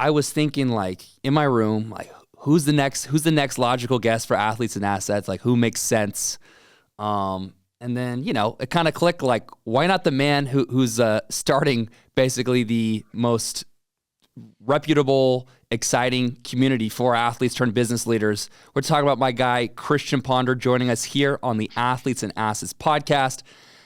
I was thinking like in my room, like who's the next logical guest for athletes and assets? Like who makes sense? And then, it kind of clicked like, why not the man who's starting basically the most reputable, exciting community for athletes turned business leaders. We're talking about my guy, Christian Ponder, joining us here on the Athletes and Assets podcast.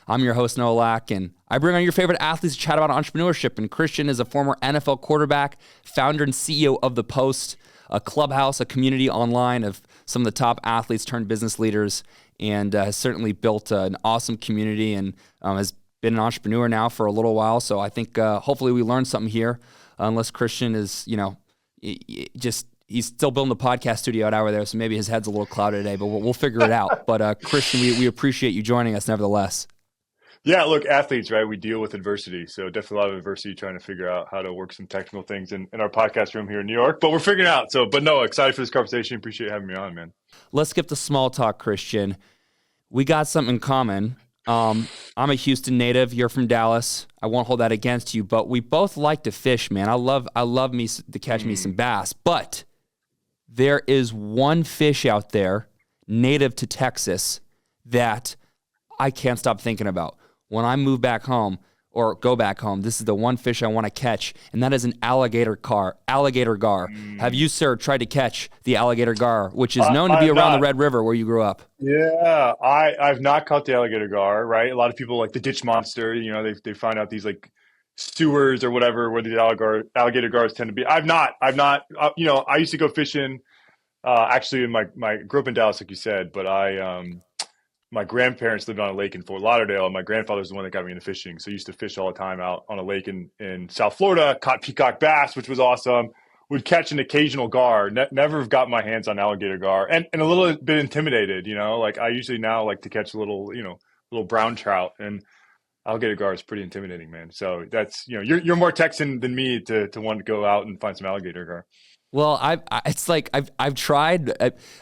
I'm your host, Noah Lack, and I bring on your favorite athletes to chat about entrepreneurship. And Christian is a former NFL quarterback, founder and CEO of The Post, a Clubhouse, a community online of some of the top athletes turned business leaders, and has certainly built an awesome community and has been an entrepreneur now for a little while. So I think hopefully we learned something here, unless Christian is, he's still building the podcast studio out over there, so maybe his head's a little clouded today, but we'll figure it out. But Christian, we appreciate you joining us nevertheless. Yeah, look, athletes, right? We deal with adversity. So definitely a lot of adversity trying to figure out how to work some technical things in our podcast room here in New York. But we're figuring it out. But no, excited for this conversation. Appreciate having me on, man. Let's skip the small talk, Christian. We got something in common. I'm a Houston native. You're from Dallas. I won't hold that against you, but we both like to fish, man. I love me to catch me some bass. But there is one fish out there native to Texas that I can't stop thinking about. When I move back home or go back home, this is the one fish I want to catch, and that is an alligator gar. Have you, sir, tried to catch the alligator gar, which is known to be around the Red River where you grew up? Yeah, I've not caught the alligator gar, right? A lot of people like the ditch monster, they find out these like sewers or whatever where these alligator gars tend to be. I've not, I used to go fishing, actually grew up in Dallas, like you said, but my grandparents lived on a lake in Fort Lauderdale, and my grandfather was the one that got me into fishing. So I used to fish all the time out on a lake in South Florida, caught peacock bass, which was awesome. Would catch an occasional gar. Never have got my hands on alligator gar, and a little bit intimidated, like I usually now like to catch little brown trout, and alligator gar is pretty intimidating, man. So that's, you're more Texan than me to want to go out and find some alligator gar. Well, I've tried.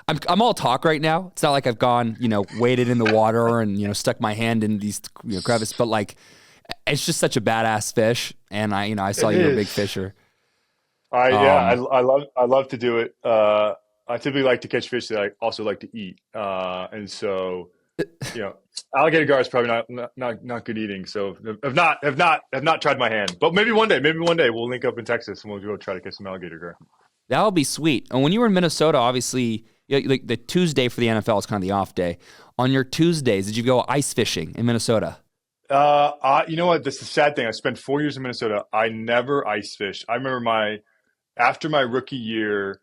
I'm all talk right now. It's not like I've gone, waded in the water and stuck my hand in these crevices, but like it's just such a badass fish. And I saw you're a big fisher. I love to do it. I typically like to catch fish that I also like to eat, and so alligator gar is probably not good eating. So have not tried my hand, but maybe one day we'll link up in Texas and we'll go try to catch some alligator gar. That would be sweet. And when you were in Minnesota, obviously, like the Tuesday for the NFL is kind of the off day. On your Tuesdays, did you go ice fishing in Minnesota? You know what? This is the sad thing. I spent 4 years in Minnesota. I never ice fished. I remember after my rookie year,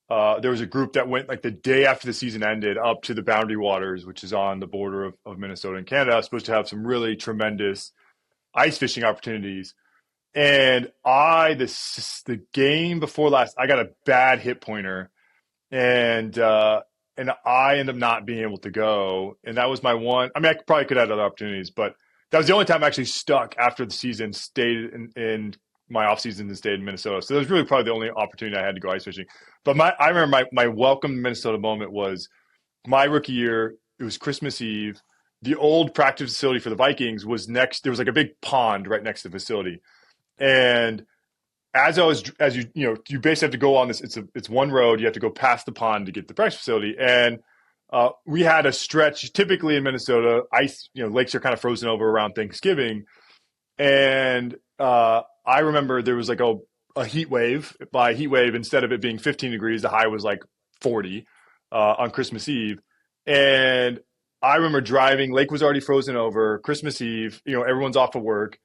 there was a group that went like the day after the season ended up to the Boundary Waters, which is on the border of Minnesota and Canada. I was supposed to have some really tremendous ice fishing opportunities. And the game before last, I got a bad hip pointer, and I ended up not being able to go. And that was my one. I mean, I probably could have had other opportunities, but that was the only time I actually stuck after the season, stayed in my off season and stayed in Minnesota. So that was really probably the only opportunity I had to go ice fishing. But I remember my welcome to Minnesota moment was my rookie year. It was Christmas Eve. The old practice facility for the Vikings was next. There was like a big pond right next to the facility. And you basically have to go on this. It's one road. You have to go past the pond to get to the practice facility. And we had a stretch. Typically in Minnesota, ice, lakes are kind of frozen over around Thanksgiving. And I remember there was like a heat wave. By heat wave, instead of it being 15 degrees, the high was like 40 on Christmas Eve. And I remember driving. Lake was already frozen over. Christmas Eve. Everyone's off of work.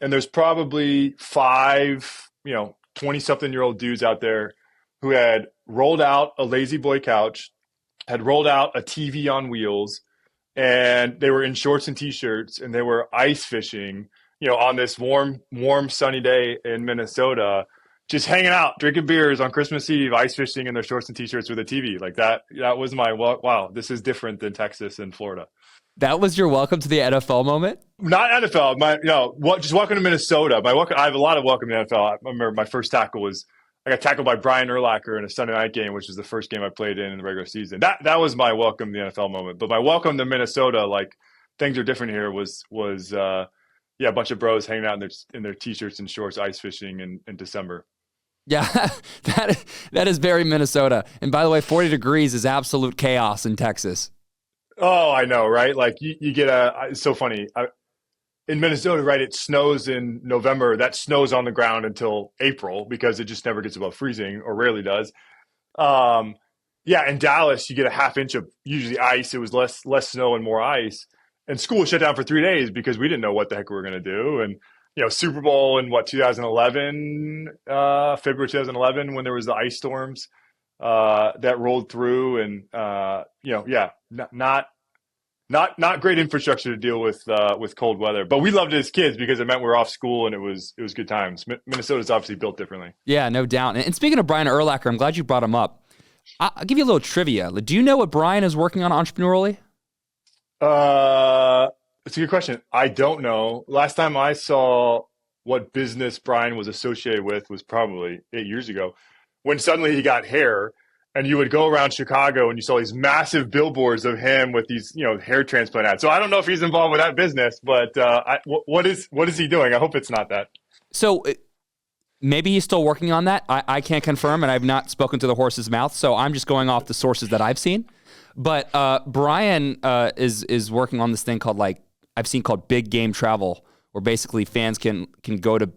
And there's probably 5, 20-something-year-old dudes out there who had rolled out a lazy boy couch, had rolled out a TV on wheels, and they were in shorts and T-shirts, and they were ice fishing, on this warm, sunny day in Minnesota, just hanging out, drinking beers on Christmas Eve, ice fishing in their shorts and T-shirts with a TV. Like that was my, wow, this is different than Texas and Florida. That was your welcome to the NFL moment? Not NFL. Just welcome to Minnesota. I have a lot of welcome to the NFL. I remember my first tackle was I got tackled by Brian Urlacher in a Sunday night game, which was the first game I played in the regular season. That was my welcome to the NFL moment. But my welcome to Minnesota, like things are different here, was a bunch of bros hanging out in their T-shirts and shorts, ice fishing in December. Yeah, that is very Minnesota. And by the way, 40 degrees is absolute chaos in Texas. Oh, I know, right? Like you get it's so funny. In Minnesota, right, it snows in November. That snows on the ground until April because it just never gets above freezing or rarely does. Um, yeah, in Dallas, you get a half inch of usually ice. It was less snow and more ice. And school shut down for 3 days because we didn't know what the heck we were going to do. And Super Bowl in what 2011, February 2011, when there was the ice storms that rolled through, and yeah, not great infrastructure to deal with cold weather. But we loved it as kids because it meant we were off school and it was good times. Minnesota's obviously built differently. Yeah, no doubt. And speaking of Brian Urlacher, I'm glad you brought him up. I'll give you a little trivia. Do you know what Brian is working on entrepreneurially? It's a good question. I don't know. Last time I saw what business Brian was associated with was probably 8 years ago, when suddenly he got hair, and you would go around Chicago and you saw these massive billboards of him with these, hair transplant ads. So I don't know if he's involved with that business, but what is he doing? I hope it's not that. So maybe he's still working on that. I can't confirm, and I've not spoken to the horse's mouth, so I'm just going off the sources that I've seen. But Brian is working on this thing called, I've seen called Big Game Travel, where basically fans can go to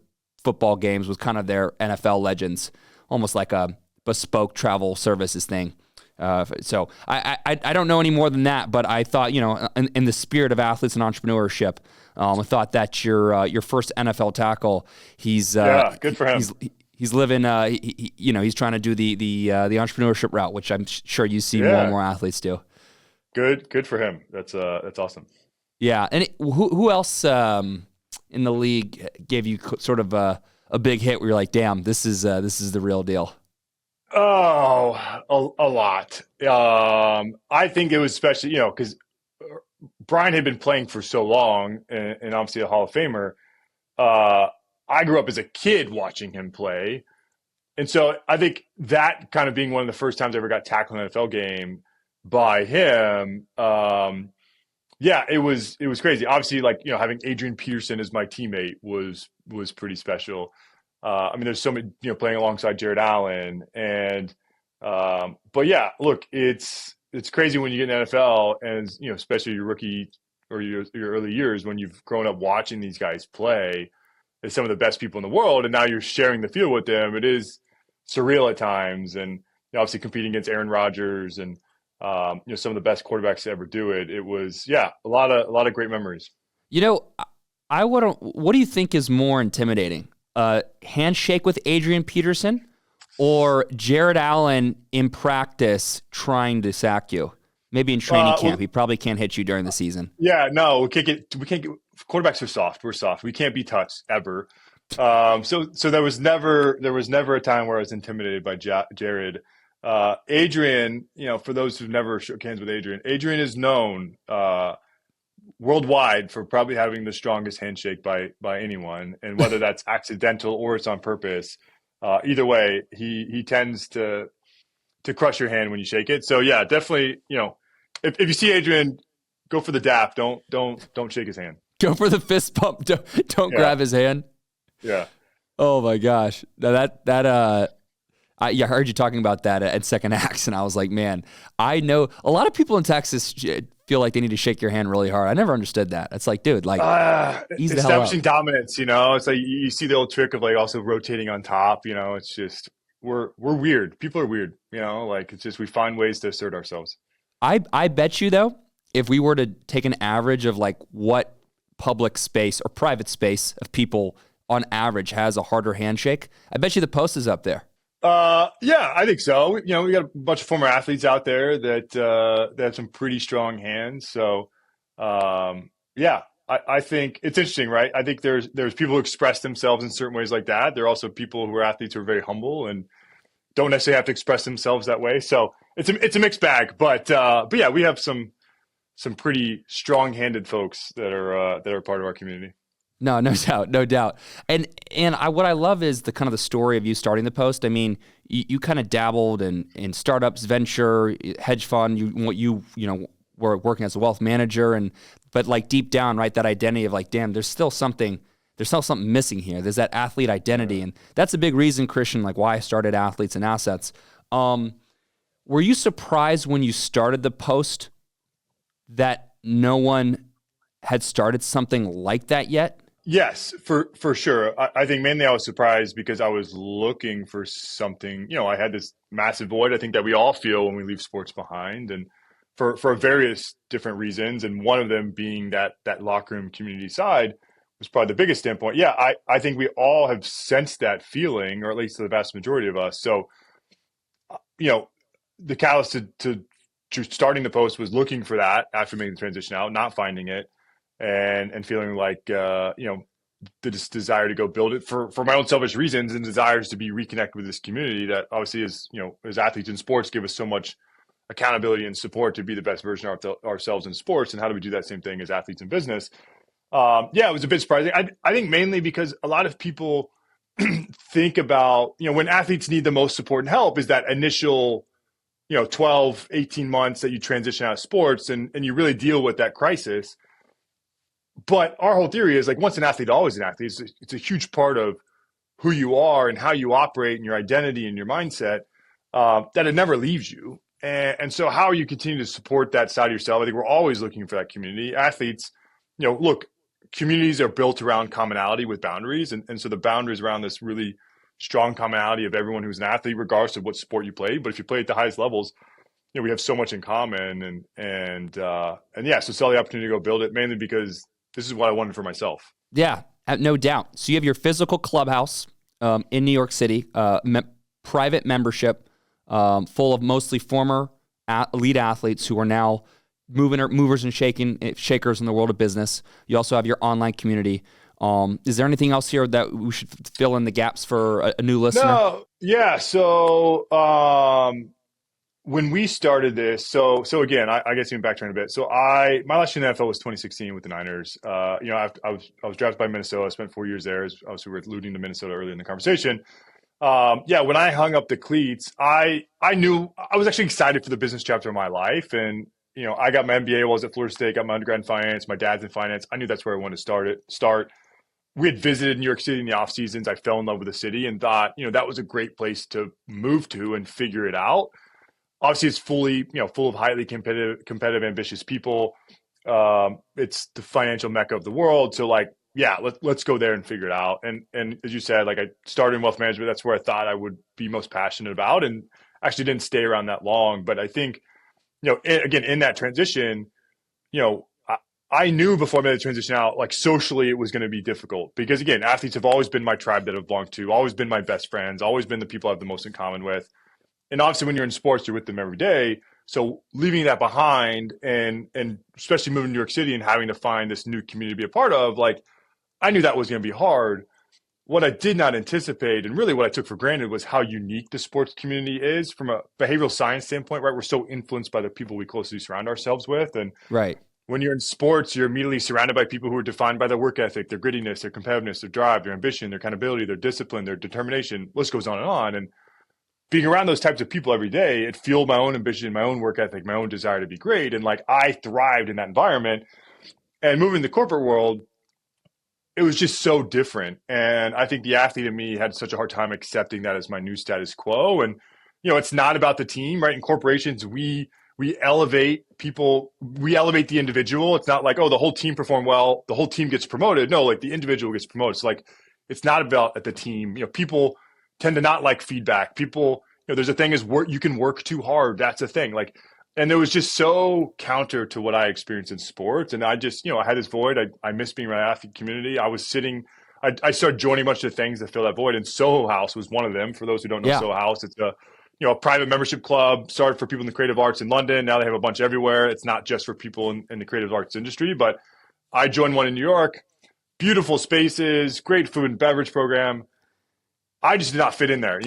football games with kind of their NFL legends, almost like a bespoke travel services thing. So I don't know any more than that, but I thought, in the spirit of athletes and entrepreneurship, I thought that your first NFL tackle, he's good for him. He's living, he's trying to do the entrepreneurship route, which I'm sure you see more and more athletes do. Good for him. That's awesome. Yeah, and who else in the league gave you sort of a big hit where you're like, damn, this is the real deal? Oh, a lot. I think it was especially, because Brian had been playing for so long, and obviously a Hall of Famer. I grew up as a kid watching him play. And so I think that kind of being one of the first times I ever got tackled in an NFL game by him, it was crazy. Obviously, having Adrian Peterson as my teammate was pretty special. There's so many, playing alongside Jared Allen, and but yeah, look, it's crazy when you get in the NFL, and especially your rookie or your early years when you've grown up watching these guys play as some of the best people in the world, and now you're sharing the field with them. It is surreal at times, and obviously competing against Aaron Rodgers and some of the best quarterbacks to ever do it. It was a lot of great memories. What do you think is more intimidating? Handshake with Adrian Peterson or Jared Allen in practice trying to sack you? Maybe in training camp. He probably can't hit you during the season. Yeah, no, we can't get quarterbacks are soft. We're soft. We can't be touched ever. So there was never a time where I was intimidated by Jared. Adrian, for those who've never shook hands with Adrian is known worldwide for probably having the strongest handshake by anyone, and whether that's accidental or it's on purpose, either way, he tends to crush your hand when you shake it. So yeah, definitely, if you see Adrian, go for the dap. Don't shake his hand. Go for the fist bump. Don't grab his hand. Yeah. Oh my gosh. Now I heard you talking about that at Second Acts, and I was like, man, I know a lot of people in Texas feel like they need to shake your hand really hard. I never understood that. It's like, dude, easy establishing dominance. It's like you see the old trick of also rotating on top. It's just we're weird. People are weird. It's just we find ways to assert ourselves. I bet you though, if we were to take an average of what public space or private space of people on average has a harder handshake, I bet you the Post is up there. Yeah, I think so. We got a bunch of former athletes out there that have some pretty strong hands. So, I think it's interesting, right? I think there's people who express themselves in certain ways like that. There are also people who are athletes who are very humble and don't necessarily have to express themselves that way. So it's a mixed bag, but yeah, we have some pretty strong-handed folks that are part of our community. No doubt. And what I love is the kind of the story of you starting the Post. I mean, you kind of dabbled in startups, venture, hedge fund. You were working as a wealth manager, but deep down, right, that identity of damn, there's still something there's still something missing here. There's that athlete identity. And that's a big reason, Christian, like why I started Athletes and Assets. Were you surprised when you started the post that no one had started something like that yet? Yes, for sure. I think mainly I was surprised because I was looking for something. I had this massive void. I think that we all feel when we leave sports behind, and for various different reasons, and one of them being that locker room community side was probably the biggest standpoint. Yeah, I think we all have sensed that feeling, or at least the vast majority of us. So, the catalyst to starting the post was looking for that after making the transition out, not finding it, and feeling like the desire to go build it for my own selfish reasons, and desires to be reconnected with this community that obviously is, as athletes in sports, give us so much accountability and support to be the best version of ourselves in sports. And how do we do that same thing as athletes in business? It was a bit surprising. I think mainly because a lot of people think about, when athletes need the most support and help is that initial 12, 18 months that you transition out of sports and you really deal with that crisis. But our whole theory is like, once an athlete, always an athlete. It's a huge part of who you are and how you operate and your identity and your mindset, that it never leaves you. And so how you continue to support that side of yourself, I think we're always looking for that community. Athletes, look, communities are built around commonality with boundaries. And so the boundaries around this really strong commonality of everyone who's an athlete, regardless of what sport you play. But if you play at the highest levels, we have so much in common. And yeah, so saw the opportunity to go build it, mainly because this is what I wanted for myself. Yeah, no doubt. So you have your physical clubhouse in New York City, private membership, full of mostly former elite athletes who are now movers and shakers in the world of business. You also have your online community. Is there anything else here that we should fill in the gaps for a new listener? No, yeah. So when we started this, so again, I guess even backtracking a bit. So my last year in the NFL was 2016 with the Niners. I was drafted by Minnesota. I spent 4 years there. Obviously, we were alluding to Minnesota earlier in the conversation. When I hung up the cleats, I knew I was actually excited for the business chapter of my life. And, I got my MBA while I was at Florida State, got my undergrad in finance. My dad's in finance. I knew that's where I wanted to start. We had visited New York City in the off seasons. I fell in love with the city and thought, that was a great place to move to and figure it out. Obviously, it's full of highly competitive, ambitious people. It's the financial mecca of the world. So let's go there and figure it out. And as you said, I started in wealth management. That's where I thought I would be most passionate about, and actually didn't stay around that long. But I think, again, in that transition, I knew before I made the transition out, socially, it was going to be difficult because, again, athletes have always been my tribe that I've belonged to, always been my best friends, always been the people I have the most in common with. And obviously, when you're in sports, you're with them every day. So leaving that behind and especially moving to New York City and having to find this new community to be a part of, I knew that was going to be hard. What I did not anticipate, and really what I took for granted, was how unique the sports community is from a behavioral science standpoint, right? We're so influenced by the people we closely surround ourselves with. And right. When you're in sports, you're immediately surrounded by people who are defined by their work ethic, their grittiness, their competitiveness, their drive, their ambition, their accountability, their discipline, their determination. List goes on and on. And being around those types of people every day, it fueled my own ambition, my own work ethic, my own desire to be great. And I thrived in that environment. And moving to the corporate world, it was just so different. And I think the athlete in me had such a hard time accepting that as my new status quo. And, it's not about the team, right? In corporations, we elevate people, we elevate the individual. It's not like, oh, the whole team performed well, the whole team gets promoted. No, the individual gets promoted. It's it's not about the team. People tend to not like feedback. People, there's a thing is work, you can work too hard. That's a thing. And it was just so counter to what I experienced in sports. And I just, I had this void. I missed being around the athlete community. I started joining a bunch of things to fill that void. And Soho House was one of them. For those who don't know, Soho House, it's a private membership club started for people in the creative arts in London. Now they have a bunch everywhere. It's not just for people in the creative arts industry, but I joined one in New York. Beautiful spaces, great food and beverage program. I just did not fit in there.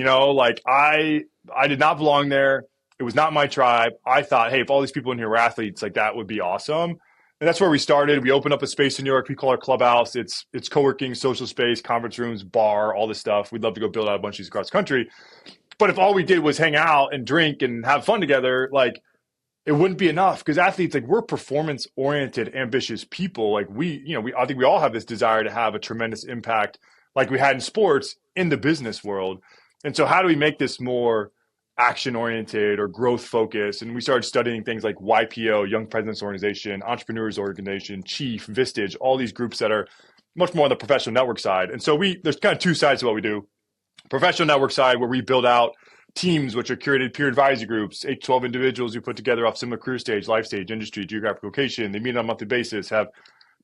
I did not belong there. It was not my tribe. I thought, hey, if all these people in here were athletes, that would be awesome. And that's where we started. We opened up a space in New York. We call our Clubhouse. It's co-working, social space, conference rooms, bar, all this stuff. We'd love to go build out a bunch of these across the country. But if all we did was hang out and drink and have fun together, it wouldn't be enough because athletes, like we're performance oriented, ambitious people. Like I think we all have this desire to have a tremendous impact like we had in sports in the business world. And so how do we make this more action oriented or growth focused? And we started studying things like YPO, Young Presidents Organization, Entrepreneurs Organization, Chief, Vistage, all these groups that are much more on the professional network side. And so there's kind of two sides to what we do. Professional network side, where we build out teams, which are curated peer advisory groups, 8 to 12 individuals who put together off similar career stage, life stage, industry, geographic location. They meet on a monthly basis, have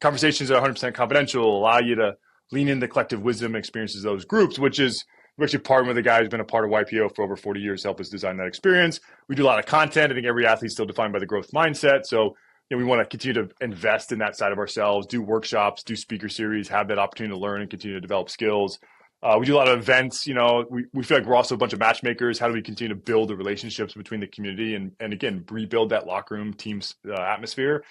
conversations that are 100% confidential, allow you to lean into the collective wisdom and experiences of those groups, which is we're actually partnering with a guy who's been a part of YPO for over 40 years to help us design that experience. We do a lot of content. I think every athlete's still defined by the growth mindset. So we want to continue to invest in that side of ourselves, do workshops, do speaker series, have that opportunity to learn and continue to develop skills. We do a lot of events. We feel like we're also a bunch of matchmakers. How do we continue to build the relationships between the community and again, rebuild that locker room team's atmosphere?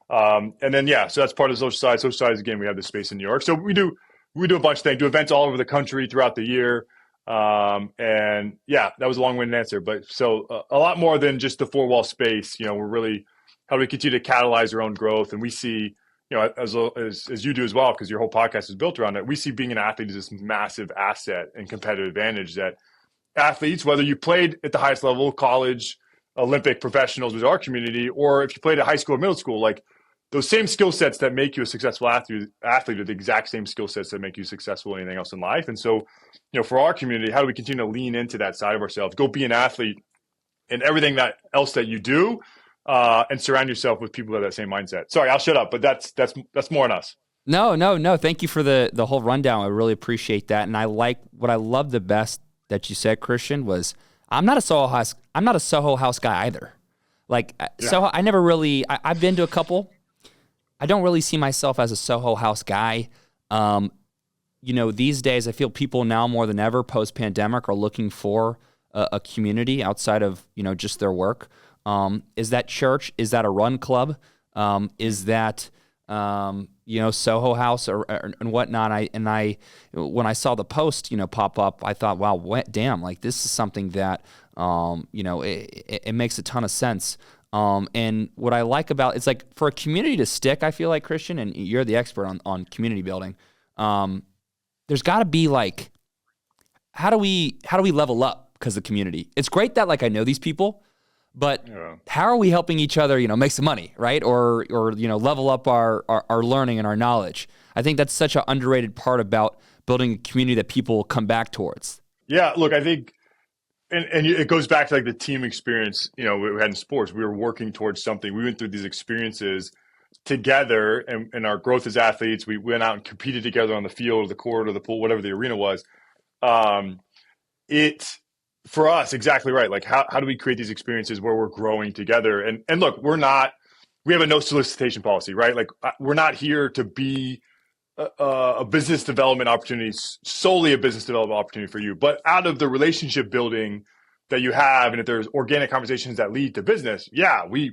And then, so that's part of the social side. Social side is, again, we have this space in New York. So we do a bunch of things, do events all over the country throughout the year. That was a long-winded answer, but so a lot more than just the four-wall space. We're really, how do we continue to catalyze our own growth? And we see, as you do as well, because your whole podcast is built around it, we see being an athlete as this massive asset and competitive advantage that athletes, whether you played at the highest level, college, Olympic, professionals with our community, or if you played at high school or middle school, like those same skill sets that make you a successful athlete are the exact same skill sets that make you successful in anything else in life. And so, for our community, how do we continue to lean into that side of ourselves, go be an athlete in everything else that you do, and surround yourself with people that have that same mindset. Sorry, I'll shut up, but that's more on us. No. Thank you for the whole rundown. I really appreciate that. And what I love the best that you said, Christian, was I'm not a Soho House guy either. Soho, I never really, I've been to a couple. I don't really see myself as a Soho House guy. These days I feel people now more than ever post-pandemic are looking for a community outside of, just their work. Is that church? Is that a run club? Is that, Soho House or and whatnot? When I saw the post, pop up, I thought, wow, damn, like this is something that, it makes a ton of sense. And what I like about it's like for a community to stick, I feel like, Christian, and you're the expert on community building. There's got to be like, how do we level up because of the community? It's great that I know these people, but how are we helping each other, make some money, right? Or level up our learning and our knowledge. I think that's such an underrated part about building a community that people come back towards. Yeah, look, I think, and it goes back to the team experience, we had in sports. We were working towards something. We went through these experiences together, and our growth as athletes, we went out and competed together on the field or the court or the pool, whatever the arena was. It's for us, exactly right. Like how do we create these experiences where we're growing together? And look, we have a no solicitation policy, right? Like we're not here to be a business development opportunity, solely a business development opportunity for you, but out of the relationship building that you have, and if there's organic conversations that lead to business, we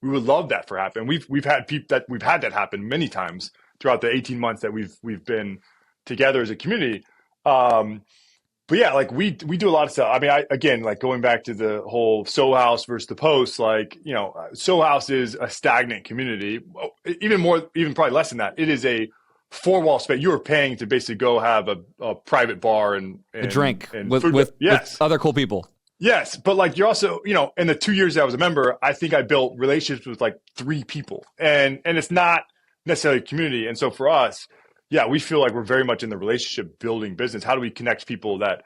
would love that for happen. We've had that happen many times throughout the 18 months that we've been together as a community. But we do a lot of stuff. I mean, going back to the whole Soho House versus the Post, Soho House is a stagnant community. Even probably less than that. It is a four-wall space. You are paying to basically go have a private bar and a drink and with other cool people. Yes, but you're also, in the 2 years that I was a member, I think I built relationships with 3 people, and it's not necessarily a community. And so for us, we feel like we're very much in the relationship building business. How do we connect people that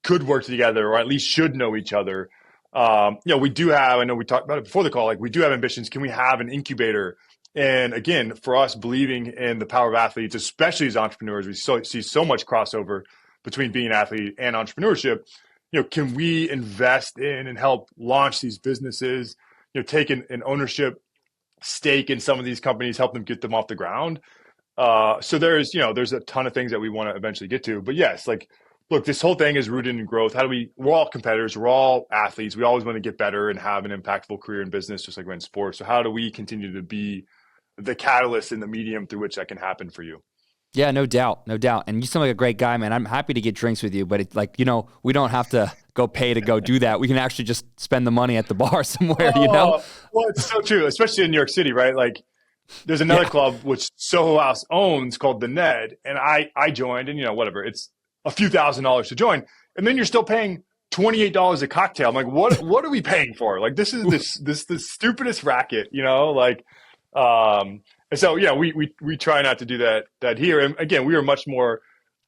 could work together or at least should know each other? We do have, I know we talked about it before the call, we do have ambitions. Can we have an incubator? And again, for us, believing in the power of athletes, especially as entrepreneurs, we see so much crossover between being an athlete and entrepreneurship. Can we invest in and help launch these businesses, take an ownership stake in some of these companies, help them get them off the ground? So there's a ton of things that we want to eventually get to. But yes, look, this whole thing is rooted in growth. We're all competitors. We're all athletes. We always want to get better and have an impactful career in business, just like we're in sports. So how do we continue to be the catalyst in the medium through which that can happen for you? Yeah, no doubt, no doubt. And you seem like a great guy, man. I'm happy to get drinks with you, but it's like, we don't have to go pay to go do that. We can actually just spend the money at the bar somewhere, Oh, well, it's so true, especially in New York City, right? Like, there's another Yeah. club which Soho House owns called the Ned, and I joined, and whatever, it's a few $1,000s to join, and then you're still paying $28 a cocktail. I'm like, what are we paying for? Like, this is the stupidest racket, like, and so yeah, we try not to do that here. And again, we are much more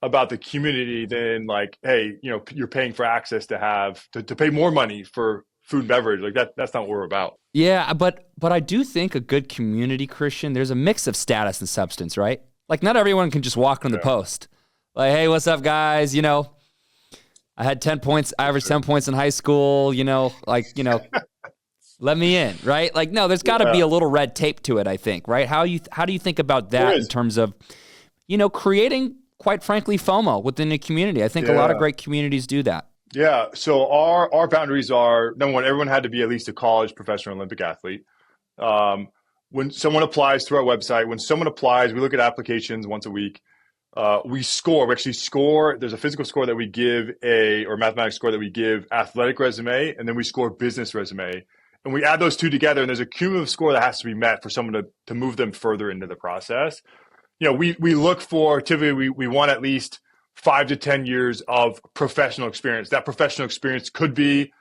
about the community than like, hey, you're paying for access to pay more money for food and beverage. Like that's not what we're about. Yeah, but I do think a good community Christian, there's a mix of status and substance, right? Like not everyone can just walk on the post. Like, hey, what's up, guys? I had 10 points, I averaged 10 points in high school, let me in, right? Like, no, there's got to be a little red tape to it, I think, right? How do you think about that in terms of, creating, quite frankly, FOMO within the community? I think a lot of great communities do that. Yeah. So our boundaries are, number one, everyone had to be at least a college professional Olympic athlete. When someone applies through our website, we look at applications once a week. We actually score. There's a physical score that we give or mathematics score that we give athletic resume, and then we score business resume. And we add those two together, and there's a cumulative score that has to be met for someone to move them further into the process. We look for, typically we want at least 5 to 10 years of professional experience. That professional experience could be,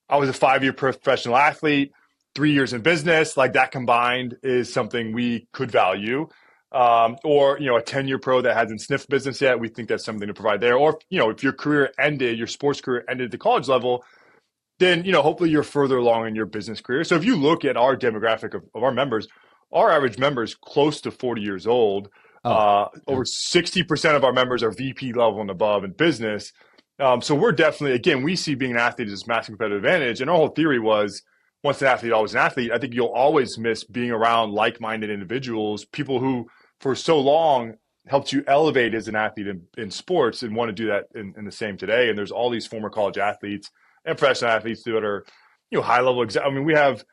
I was a 5-year professional athlete, 3 years in business, like that combined is something we could value. Or, a 10-year pro that hasn't sniffed business yet, we think that's something to provide there. Or, if your sports career ended at the college level, then, hopefully you're further along in your business career. So if you look at our demographic of our members, our average member is close to 40 years old. Over 60% of our members are VP level and above in business. So we're definitely, again, we see being an athlete as a massive competitive advantage. And our whole theory was, once an athlete, always an athlete. I think you'll always miss being around like-minded individuals, people who for so long helped you elevate as an athlete in sports and want to do that in the same today. And there's all these former college athletes and professional athletes that are, high-level. I mean, we have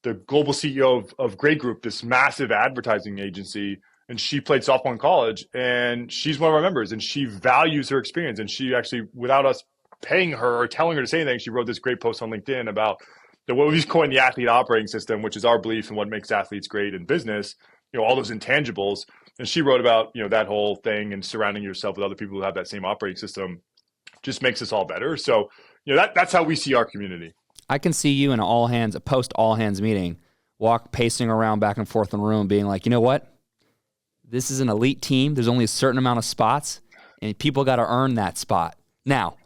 the global CEO of Great Group, this massive advertising agency, and she played softball in college, and she's one of our members, and she values her experience. And she actually, without us paying her or telling her to say anything, she wrote this great post on LinkedIn about what we've coined the athlete operating system, which is our belief in what makes athletes great in business, all those intangibles. And she wrote about, that whole thing, and surrounding yourself with other people who have that same operating system just makes us all better. So, that's how we see our community. I can see you in a post all hands meeting, pacing around back and forth in the room being like, you know what? This is an elite team. There's only a certain amount of spots, and people got to earn that spot. Now,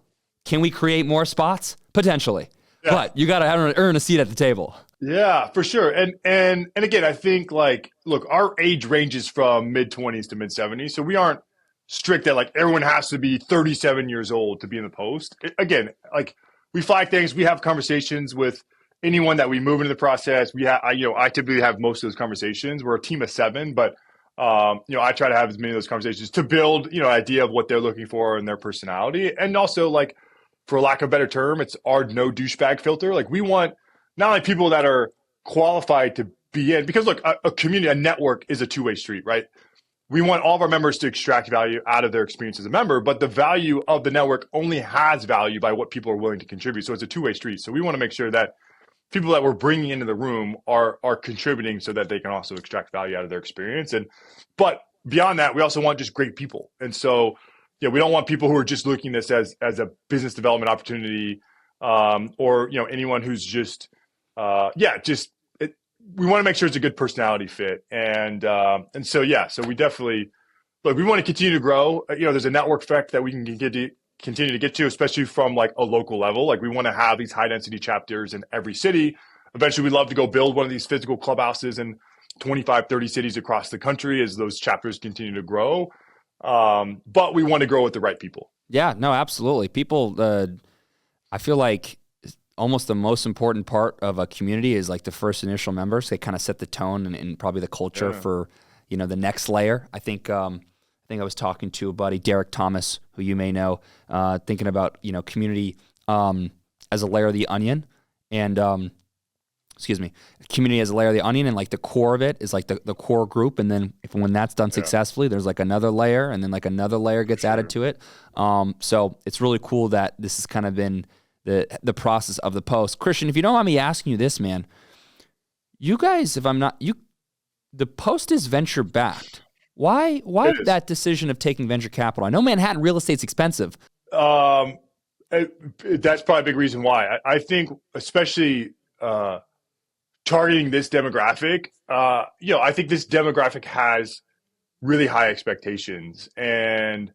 can we create more spots? Potentially. Yeah. But you got to earn a seat at the table. Yeah, for sure. And again, I think look, our age ranges from mid-20s to mid-70s. So we aren't strict that everyone has to be 37 years old to be in the post. Again, we flag things, we have conversations with anyone that we move into the process. I typically have most of those conversations. We're a team of 7, but I try to have as many of those conversations to build, an idea of what they're looking for in their personality. And also, for lack of a better term, it's our no douchebag filter. We want not only people that are qualified to be in, because look, a community, a network is a two-way street, right? We want all of our members to extract value out of their experience as a member, but the value of the network only has value by what people are willing to contribute. So it's a two-way street. So we want to make sure that people that we're bringing into the room are contributing so that they can also extract value out of their experience. But beyond that, we also want just great people. And so, we don't want people who are just looking at this as a business development opportunity, or, anyone who's just, we want to make sure it's a good personality fit. So we definitely, look, we want to continue to grow. There's a network effect that we can continue to get to, especially from a local level. We want to have these high density chapters in every city. Eventually, we'd love to go build one of these physical clubhouses in 25, 30 cities across the country as those chapters continue to grow. But we want to grow with the right people. Yeah, no, absolutely. People, I feel like almost the most important part of a community is the first initial members. They kind of set the tone and probably the culture for, the next layer. I think I was talking to a buddy, Derek Thomas, who you may know, thinking about, community as a layer of the onion. And community as a layer of the onion, and like the core of it is like the core group. And then when that's done successfully, there's like another layer, and then like another layer gets added to it. So it's really cool that this has kind of been the process of the post. Christian, if you don't mind me asking you this, man, you guys, the post is venture backed. Why that decision of taking venture capital? I know Manhattan real estate's expensive. That's probably a big reason why. I think especially targeting this demographic, I think this demographic has really high expectations. And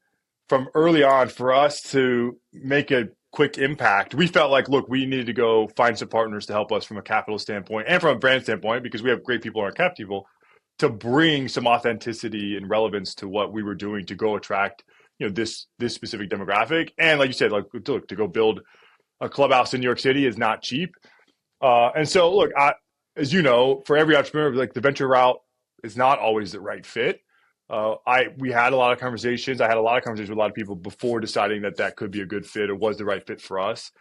from early on, for us to make a quick impact, we felt like, look, we needed to go find some partners to help us from a capital standpoint and from a brand standpoint, because we have great people on our cap table, to bring some authenticity and relevance to what we were doing to go attract, this specific demographic. And like you said, like, look, to go build a clubhouse in New York City is not cheap. And so, look, as you know, for every entrepreneur, like, the venture route is not always the right fit. We had a lot of conversations. I had a lot of conversations with a lot of people before deciding that could be a good fit or was the right fit for us.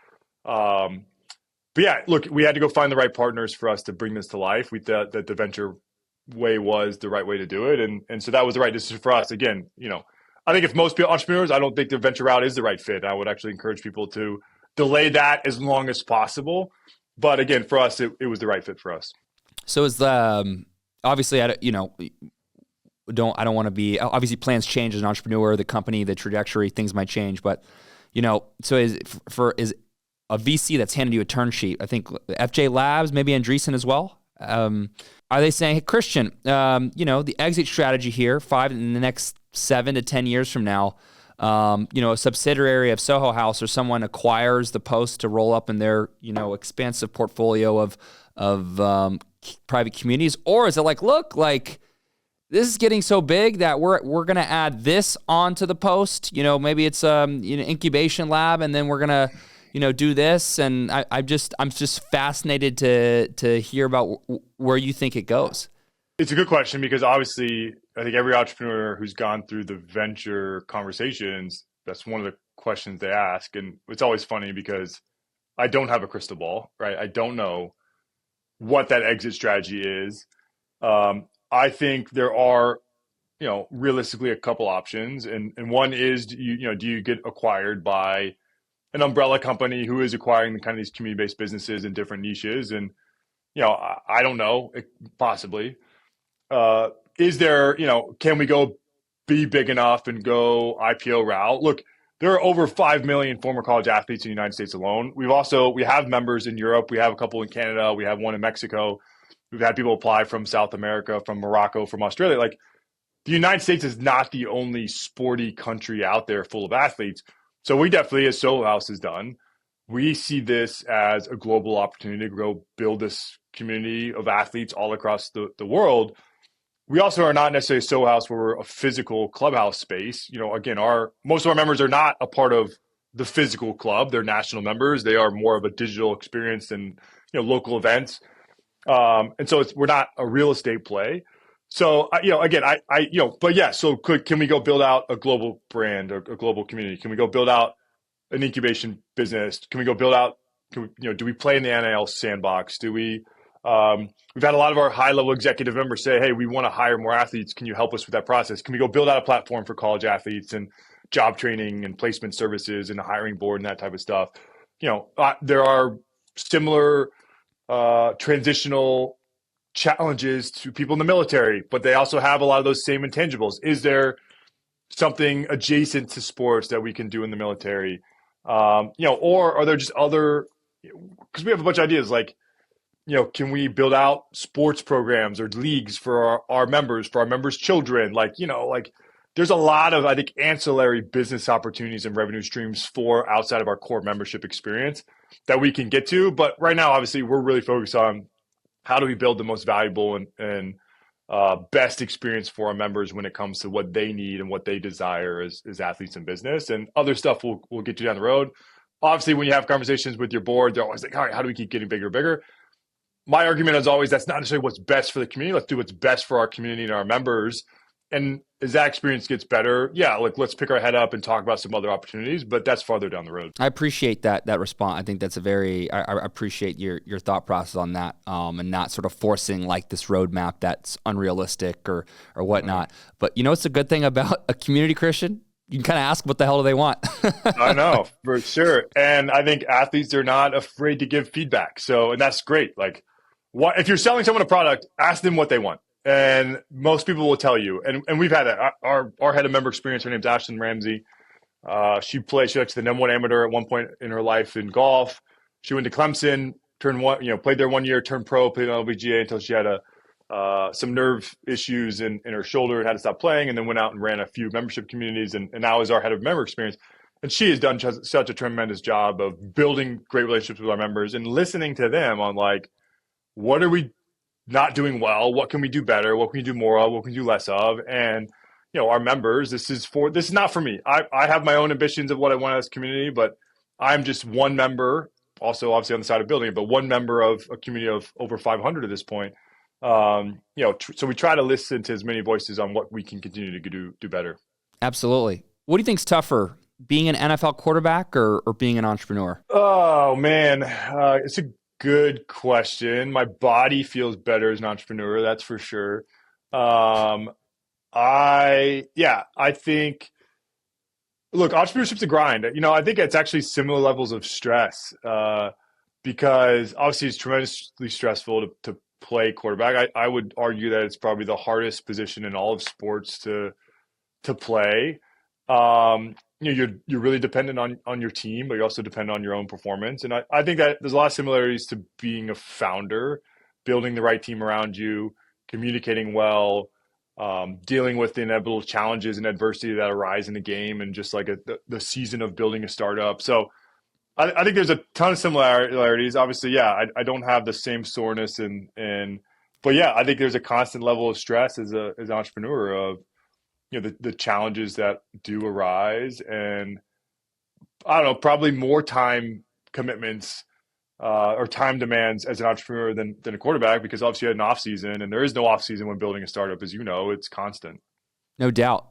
But yeah, look, we had to go find the right partners for us to bring this to life. We thought that the venture way was the right way to do it. And so that was the right decision for us. Again, I think if most entrepreneurs, I don't think the venture route is the right fit. I would actually encourage people to delay that as long as possible. But again, for us, it was the right fit for us. So is the, obviously, I don't want to be, obviously plans change as an entrepreneur, the company, the trajectory, things might change. But, so is a VC that's handed you a term sheet, I think FJ Labs, maybe Andreessen as well. Are they saying, hey, Christian, the exit strategy here, in the next 7 to 10 years from now, a subsidiary of Soho House or someone acquires the post to roll up in their, expansive portfolio of private communities? Or is it like, look, like, this is getting so big that we're going to add this onto the post, maybe it's incubation lab, and then we're going to, do this. And I'm just fascinated to hear about where you think it goes. It's a good question, because obviously I think every entrepreneur who's gone through the venture conversations, that's one of the questions they ask. And it's always funny because I don't have a crystal ball, right? I don't know what that exit strategy is. I think there are, realistically a couple options. And one is, do you get acquired by an umbrella company who is acquiring kind of these community-based businesses in different niches? And, I don't know, possibly. Is there, can we go be big enough and go IPO route? Look, there are over 5 million former college athletes in the United States alone. We have members in Europe. We have a couple in Canada. We have one in Mexico. We've had people apply from South America, from Morocco, from Australia. Like, the United States is not the only sporty country out there full of athletes. So we definitely, as Soho House has done, we see this as a global opportunity to go build this community of athletes all across the world. We also are not necessarily Soho House where we're a physical clubhouse space. Again, most of our members are not a part of the physical club. They're national members. They are more of a digital experience and, local events. And so we're not a real estate play. So, again, but yeah, so can we go build out a global brand or a global community? Can we go build out an incubation business? Can we go build out, do we play in the NIL sandbox? We've had a lot of our high level executive members say, hey, we want to hire more athletes. Can you help us with that process? Can we go build out a platform for college athletes and job training and placement services and a hiring board and that type of stuff? There are similar transitional challenges to people in the military, but they also have a lot of those same intangibles. Is there something adjacent to sports that we can do in the military? Or are there just other, because we have a bunch of ideas like, can we build out sports programs or leagues for our members' children? Like, there's a lot of, I think, ancillary business opportunities and revenue streams for outside of our core membership experience that we can get to. But right now, obviously, we're really focused on how do we build the most valuable and best experience for our members when it comes to what they need and what they desire as athletes in business. And other stuff we'll get you down the road. Obviously, when you have conversations with your board, they're always like, all right, how do we keep getting bigger and bigger? My argument is always that's not necessarily what's best for the community. Let's do what's best for our community and our members. and as that experience gets better, yeah, like let's pick our head up and talk about some other opportunities, but that's farther down the road. I appreciate that response. I think that's I appreciate your thought process on that, and not sort of forcing like this roadmap that's unrealistic or whatnot. But it's a good thing about a community, Christian. You can kind of ask what the hell do they want. I know, for sure. And I think athletes are not afraid to give feedback. And that's great. Like, what if you're selling someone a product, ask them what they want. And most people will tell you. And we've had that. Our head of member experience, her name's Ashlyn Ramsey. She likes the #1 amateur at one point in her life in golf. She went to Clemson, played there 1 year, turned pro, played on LPGA until she had some nerve issues in her shoulder and had to stop playing, and then went out and ran a few membership communities, and now is our head of member experience. And she has done such a tremendous job of building great relationships with our members and listening to them on like, what are we not doing well? What can we do better? What can we do more of? What can we do less of? And our members, this is not for me. I have my own ambitions of what I want as a community, but I'm just one member, also obviously on the side of building it, but one member of a community of over 500 at this point. So we try to listen to as many voices on what we can continue to do better. Absolutely. What do you think's tougher, being an NFL quarterback or being an entrepreneur? Oh man, it's a good question. My body feels better as an entrepreneur, that's for sure. I think, look, entrepreneurship's a grind. I think it's actually similar levels of stress, because obviously it's tremendously stressful to play quarterback. I would argue that it's probably the hardest position in all of sports to play. You're really dependent on your team, but you also depend on your own performance. And I think that there's a lot of similarities to being a founder, building the right team around you, communicating well, dealing with the inevitable challenges and adversity that arise in the game, and just like the season of building a startup. So I think there's a ton of similarities. Obviously, yeah, I don't have the same soreness but yeah, I think there's a constant level of stress as an entrepreneur of, the challenges that do arise, and I don't know, probably more time commitments or time demands as an entrepreneur than a quarterback, because obviously you had an off season, and there is no off season when building a startup, as it's constant. No doubt.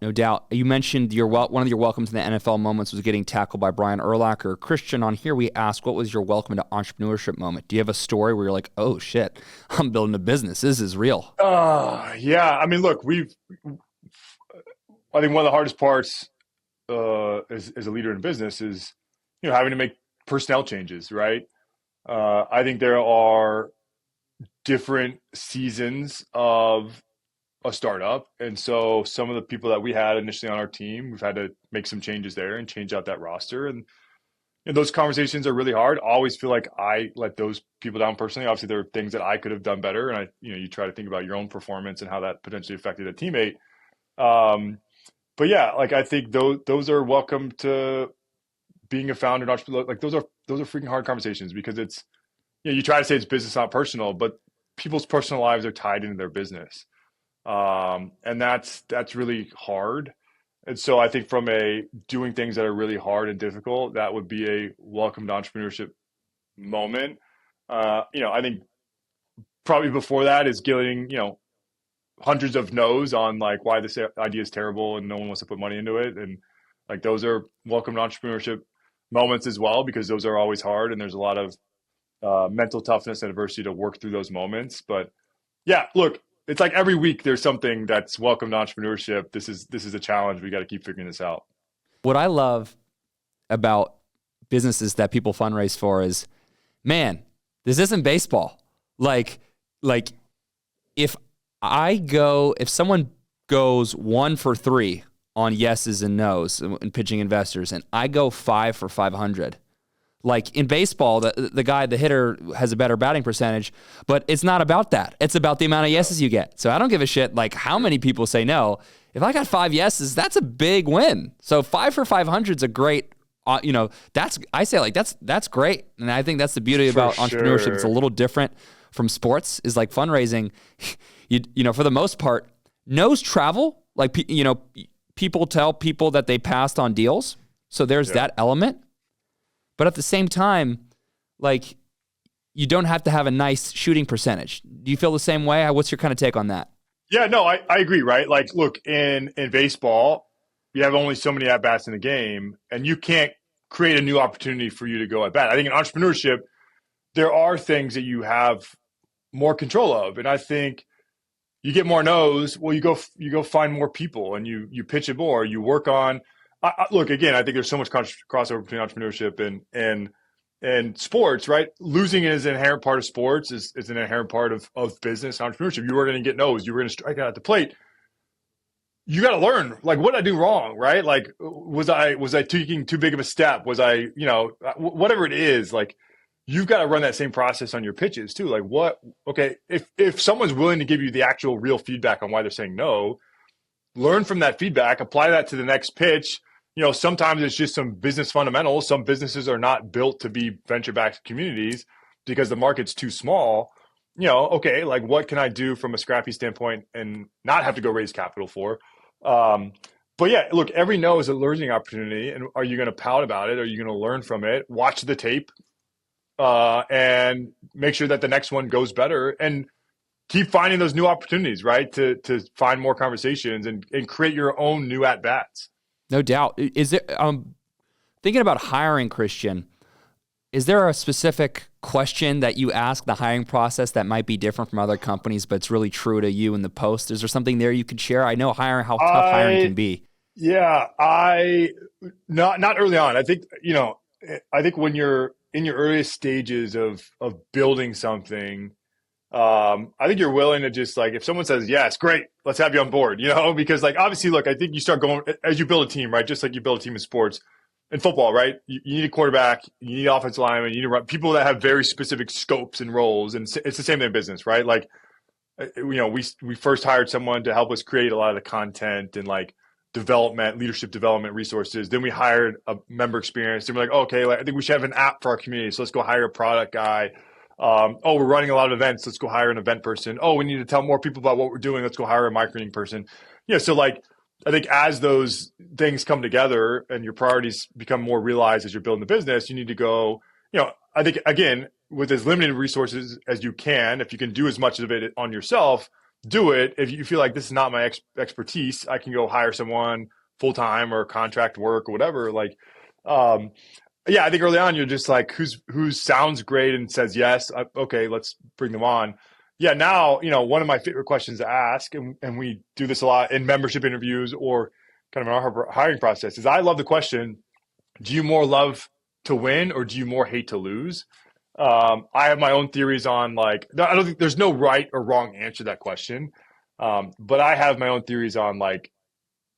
You mentioned one of your welcomes in the NFL moments was getting tackled by Brian Urlacher. Christian, on here we asked, what was your welcome to entrepreneurship moment? Do you have a story where you're like, oh shit, I'm building a business, this is real? Yeah. I mean, look, I think one of the hardest parts as a leader in business is, having to make personnel changes, right? I think there are different seasons of a startup. And so some of the people that we had initially on our team, we've had to make some changes there and change out that roster. And those conversations are really hard. I always feel like I let those people down personally. Obviously, there are things that I could have done better. And you try to think about your own performance and how that potentially affected a teammate. But yeah, like I think those are welcome to being a founder and entrepreneur. Like those are freaking hard conversations, because it's, you try to say it's business, not personal, but people's personal lives are tied into their business. And that's really hard. And so I think from doing things that are really hard and difficult, that would be a welcome to entrepreneurship moment. I think probably before that is getting, hundreds of no's on like why this idea is terrible and no one wants to put money into it. And like, those are welcome to entrepreneurship moments as well, because those are always hard. And there's a lot of mental toughness and adversity to work through those moments. But yeah, look, it's like every week there's something that's welcome to entrepreneurship. This is a challenge. We got to keep figuring this out. What I love about businesses that people fundraise for is, man, this isn't baseball. Like if someone goes 1 for 3 on yeses and nos in pitching investors, and I go 5 for 500, like in baseball, the hitter has a better batting percentage, but it's not about that. It's about the amount of yeses you get. So I don't give a shit like how many people say no. If I got 5 yeses, that's a big win. So 5 for 500 is a great, that's great. And I think that's the beauty about entrepreneurship. It's a little different from sports, is like fundraising. For the most part, no's travel. Like, people tell people that they passed on deals. So there's that element. But at the same time, like, you don't have to have a nice shooting percentage. Do you feel the same way? What's your kind of take on that? Yeah, no, I agree, right? Like, look, in baseball, you have only so many at bats in the game, and you can't create a new opportunity for you to go at bat. I think in entrepreneurship, there are things that you have more control of, and I think you get more no's. Well, you go find more people, and you pitch it more. You work on. Look again. I think there's so much crossover between entrepreneurship and sports, right? Losing is an inherent part of sports. Is an inherent part of business entrepreneurship. You are going to get no's. You were going to strike out at the plate. You got to learn, like, what did I do wrong, right? Like, was I taking too big of a step? Was I, whatever it is, like, you've got to run that same process on your pitches too. Like, what? Okay, if someone's willing to give you the actual real feedback on why they're saying no, learn from that feedback, apply that to the next pitch. Sometimes it's just some business fundamentals. Some businesses are not built to be venture-backed communities because the market's too small. Okay, like, what can I do from a scrappy standpoint and not have to go raise capital for? Um, but yeah, look, every no is a learning opportunity. And are you going to pout about it? Are you going to learn from it? Watch the tape, and make sure that the next one goes better, and keep finding those new opportunities, right? To find more conversations and create your own new at bats. No doubt. Is it thinking about hiring, Christian? Is there a specific question that you ask the hiring process that might be different from other companies, but it's really true to you in the post? Is there something there you could share? I know how tough hiring can be. Yeah, I not early on. I think when you're in your earliest stages of building something, I think you're willing to just, like, if someone says yes, great, let's have you on board, because, like, obviously, look, I think you start going as you build a team, right? Just like you build a team in sports and football, right? You need a quarterback, you need offensive linemen, you need to run people that have very specific scopes and roles, and it's the same thing in business, right? Like, we first hired someone to help us create a lot of the content and, like, leadership development resources. Then we hired a member experience. Then we're like, okay, like, I think we should have an app for our community, so let's go hire a product guy. We're running a lot of events. Let's go hire an event person. Oh, we need to tell more people about what we're doing. Let's go hire a marketing person. So, like, I think as those things come together and your priorities become more realized as you're building the business, you need to go, I think, again, with as limited resources as you can, if you can do as much of it on yourself, do it. If you feel like this is not my expertise, I can go hire someone full time or contract work or whatever. Like, yeah, I think early on you're just like, who sounds great and says yes. Okay, let's bring them on. Yeah, now, one of my favorite questions to ask, and we do this a lot in membership interviews or kind of in our hiring process, is I love the question, do you more love to win or do you more hate to lose? I have my own theories on, like, I don't think there's no right or wrong answer to that question. But I have my own theories on, like,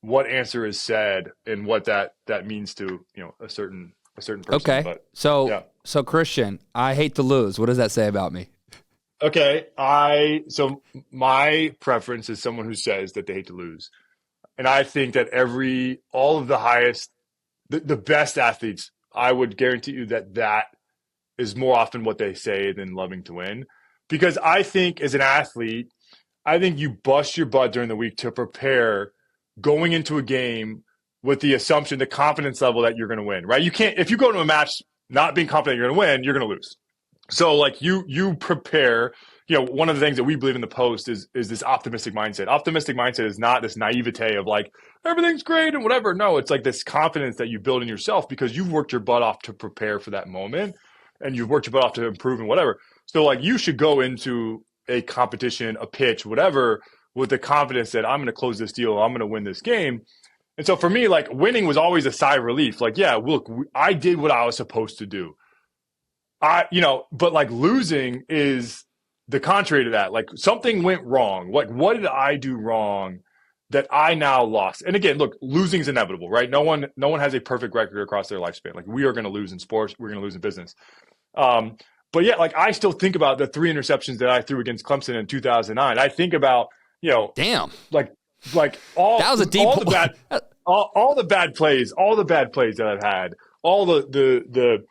what answer is said and what that means to, a certain person. Okay. But So, yeah. so Christian, I hate to lose. What does that say about me? Okay. So my preference is someone who says that they hate to lose. And I think that all of the highest, the best athletes, I would guarantee you that is more often what they say than loving to win. Because I think as an athlete, I think you bust your butt during the week to prepare going into a game with the assumption, the confidence level that you're going to win, right? You can't, if you go to a match not being confident you're going to win, you're going to lose. So, like, you prepare. One of the things that we believe in the post is this optimistic mindset. Optimistic mindset is not this naivete of, like, everything's great and whatever. No, it's like this confidence that you build in yourself because you've worked your butt off to prepare for that moment, and you've worked your butt off to improve and whatever. So, like, you should go into a competition, a pitch, whatever, with the confidence that I'm going to close this deal, I'm going to win this game. And so for me, like, winning was always a sigh of relief. Like, yeah, look, I did what I was supposed to do. But, like, losing is the contrary to that. Like, something went wrong. Like, what did I do wrong that I now lost? And again, look, losing is inevitable, right? No one has a perfect record across their lifespan. Like, we are going to lose in sports. We're going to lose in business. But yeah, like, I still think about the 3 interceptions that I threw against Clemson in 2009. I think about, Damn. like all That was a deep all the bad all the bad plays, that I've had, all the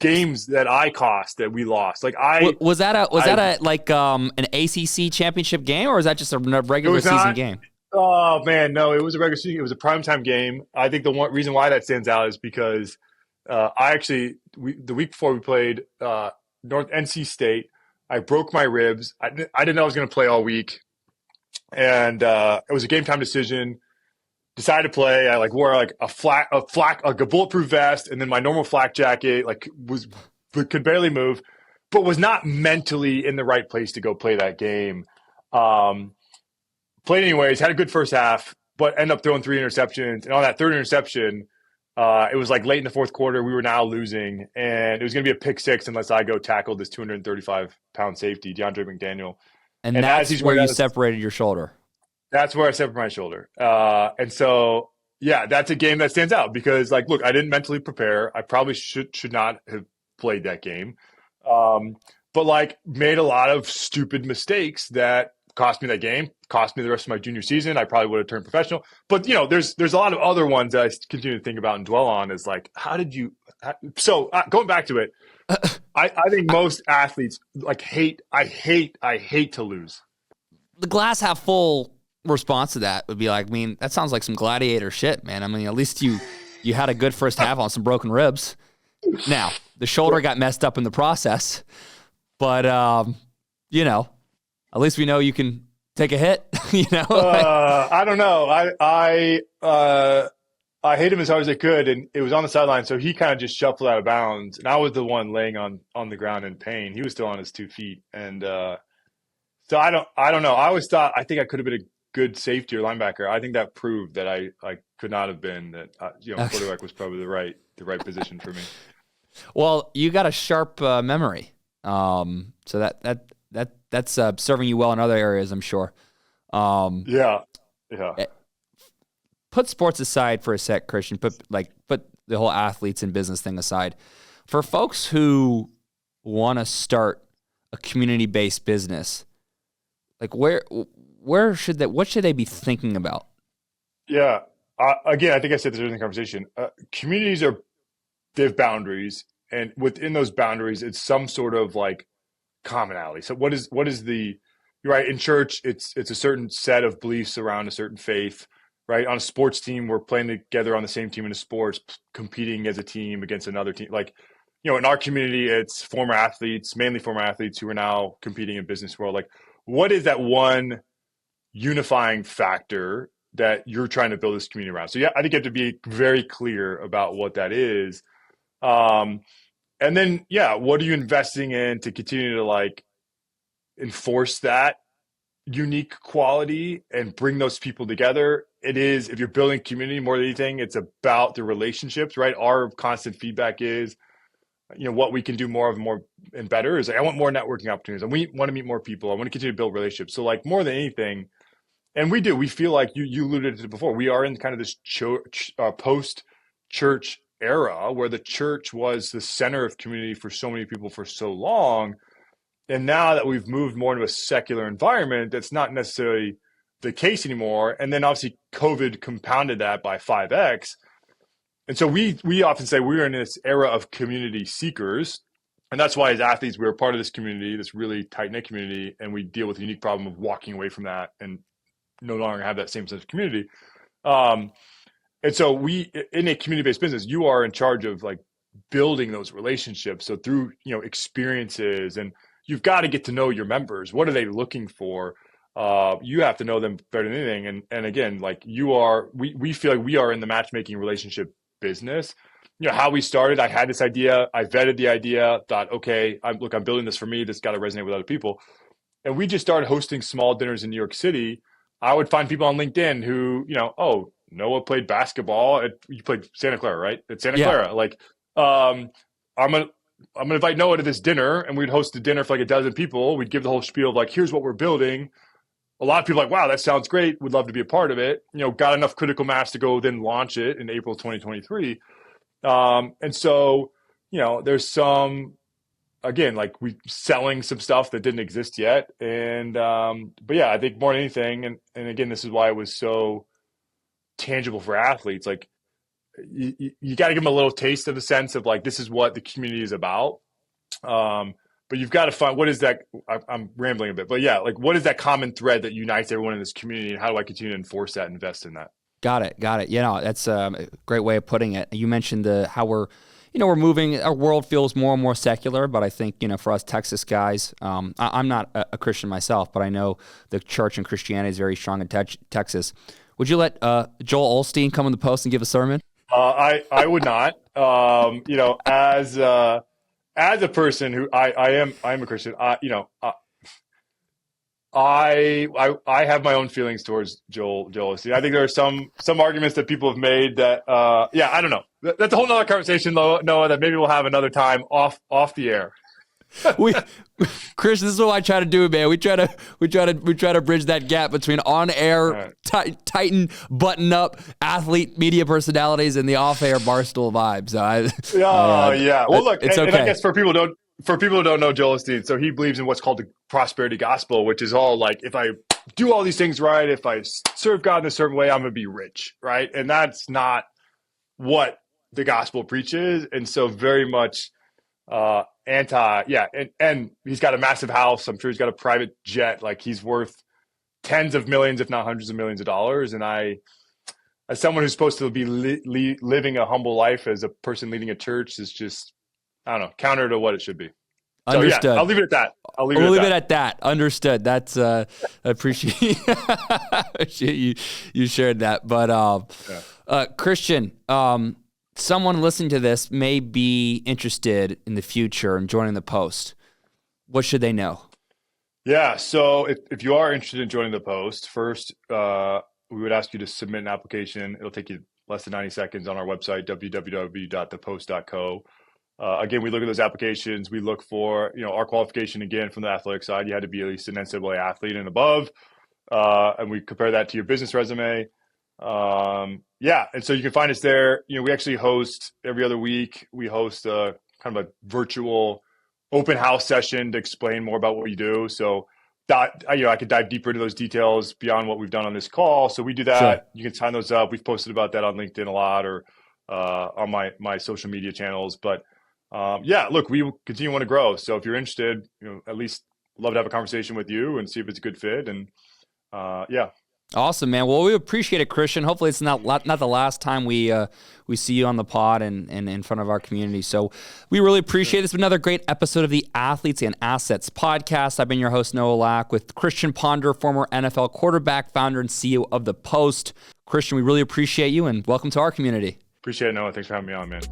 games that I cost, that we lost. Like, Was that an ACC championship game, or is that just a regular season game? Oh man, no, it was a regular season. It was a primetime game. I think the one reason why that stands out is because the week before we played North NC State, I broke my ribs. I didn't know I was going to play all week. and it was a game time decision. Decided to play. I like wore like a bulletproof vest, and then my normal flak jacket. Like could barely move, but was not mentally in the right place to go play that game. Um, Played anyways. Had a good first half, but ended up throwing 3 interceptions. And on that third interception, it was like late in the fourth quarter. We were now losing, and it was going to be a pick six unless I go tackle this 235-pound safety, DeAndre McDaniel. And And as that's he's where running you out of separated your shoulder. that's where I separated my shoulder. And so, yeah, that's a game that stands out because, like, look, I didn't mentally prepare. I probably should not have played that game. Um, but like, made a lot of stupid mistakes that cost me that game, cost me the rest of my junior season. I probably would have turned professional. But there's a lot of other ones that I continue to think about and dwell on. Is like, how did you? So going back to it, I think most athletes like I hate to lose. The glass half full response to that would be like, I mean, that sounds like some gladiator shit, man. I mean, at least you had a good first half on some broken ribs. Now, the shoulder got messed up in the process, but at least we know you can take a hit. I don't know. I hit him as hard as I could, and it was on the sideline, so he kind of just shuffled out of bounds, and I was the one laying on the ground in pain. He was still on his 2 feet, and so I don't know. I always thought I think I could have been a good safety or linebacker. I think that proved that I could not have been that. Quarterback was probably the right position for me. Well, you got a sharp memory, so that's serving you well in other areas, I'm sure. Yeah. Put sports aside for a sec, Christian. Put the whole athletes and business thing aside. For folks who want to start a community-based business, like what should they be thinking about? Yeah. Again, I think I said this earlier in the conversation. Communities they have boundaries, and within those boundaries, it's some sort of like commonality. So what is you're right, in church, it's a certain set of beliefs around a certain faith, right? On a sports team, we're playing together on the same team in a sports, competing as a team against another team. Like, in our community, it's mainly former athletes who are now competing in business world. Like, what is that one unifying factor that you're trying to build this community around? So yeah, I think you have to be very clear about what that is. And then, yeah, what are you investing in to continue to like enforce that unique quality and bring those people together? It is, if you're building community more than anything, it's about the relationships, right? Our constant feedback is, what we can do more and better is like, I want more networking opportunities, and we want to meet more people. I want to continue to build relationships. So like more than anything, and we feel like you alluded to it before, we are in kind of this post church era where the church was the center of community for so many people for so long. And now that we've moved more into a secular environment, that's not necessarily the case anymore. And then obviously COVID compounded that by 5x. And so we often say we're in this era of community seekers. And that's why as athletes, we're part of this community, this really tight-knit community, and we deal with the unique problem of walking away from that and no longer have that same sense of community. And so in a community-based business, you are in charge of like building those relationships. So through, experiences, and you've got to get to know your members. What are they looking for? You have to know them better than anything. And again, like we feel like we are in the matchmaking relationship business. How we started, I had this idea, I vetted the idea, thought, okay, I'm building this for me. This got to resonate with other people. And we just started hosting small dinners in New York City. I would find people on LinkedIn who, Noah played basketball. You played Santa Clara, right? At Santa Clara. Like, I'm gonna invite Noah to this dinner, and we'd host a dinner for like a dozen people. We'd give the whole spiel of like, here's what we're building. A lot of people are like, wow, that sounds great. Would love to be a part of it. Got enough critical mass to go then launch it in April 2023. And so, there's some, again, like we selling some stuff that didn't exist yet. And, but yeah, I think more than anything, and again, this is why it was so tangible for athletes. Like you got to give them a little taste of the sense of like, this is what the community is about. But you've got to find, what is that? I'm rambling a bit, but yeah, like what is that common thread that unites everyone in this community, and how do I continue to enforce that and invest in that? Got it. That's a great way of putting it. You mentioned how we're we're moving, our world feels more and more secular, but I think, for us Texas guys, I'm not a Christian myself, but I know the church and Christianity is very strong in Texas. Would you let Joel Osteen come on the post and give a sermon? I would not. As a person who I'm a Christian, I have my own feelings towards Joel Osteen. I think there are some arguments that people have made that I don't know. That's a whole nother conversation, Noah, that maybe we'll have another time off the air. Chris, this is what I try to do, man. We try to bridge that gap between on air, Titan, button up, athlete, media personalities, and the off air barstool vibes. Yeah. Well, look, it's okay. And I guess for people who don't know Joel Osteen, so he believes in what's called the prosperity gospel, which is all like, if I do all these things right, if I serve God in a certain way, I'm going to be rich, right? And that's not what the gospel preaches. And so very much and he's got a massive house. I'm sure he's got a private jet. Like, he's worth tens of millions, if not hundreds of millions of dollars. And as someone who's supposed to be living a humble life as a person leading a church, is just, I don't know, counter to what it should be. Understood. So, I'll leave it at that. We'll leave it at that. Understood. That's I appreciate you shared that. But Christian, someone listening to this may be interested in the future in joining the Post. What should they know? Yeah. So if you are interested in joining the Post, first we would ask you to submit an application. It'll take you less than 90 seconds on our website, www.thepost.co. Again, we look at those applications. We look for, our qualification, again, from the athletic side. You had to be at least an NCAA athlete and above. And we compare that to your business resume. And so you can find us there. We actually host every other week. We host a kind of a virtual open house session to explain more about what we do. So that, I could dive deeper into those details beyond what we've done on this call. So we do that. Sure. You can sign those up. We've posted about that on LinkedIn a lot, or on my social media channels. But look, we will continue to want to grow. So if you're interested, at least love to have a conversation with you and see if it's a good fit. And Awesome, man. Well, we appreciate it, Christian. Hopefully it's not the last time we see you on the pod and in front of our community. So we really appreciate it. This has been another great episode of the Athletes and Assets podcast. I've been your host, Noah Lack, with Christian Ponder, former NFL quarterback, founder, and CEO of The Post. Christian, we really appreciate you, and welcome to our community. Appreciate it, Noah. Thanks for having me on, man.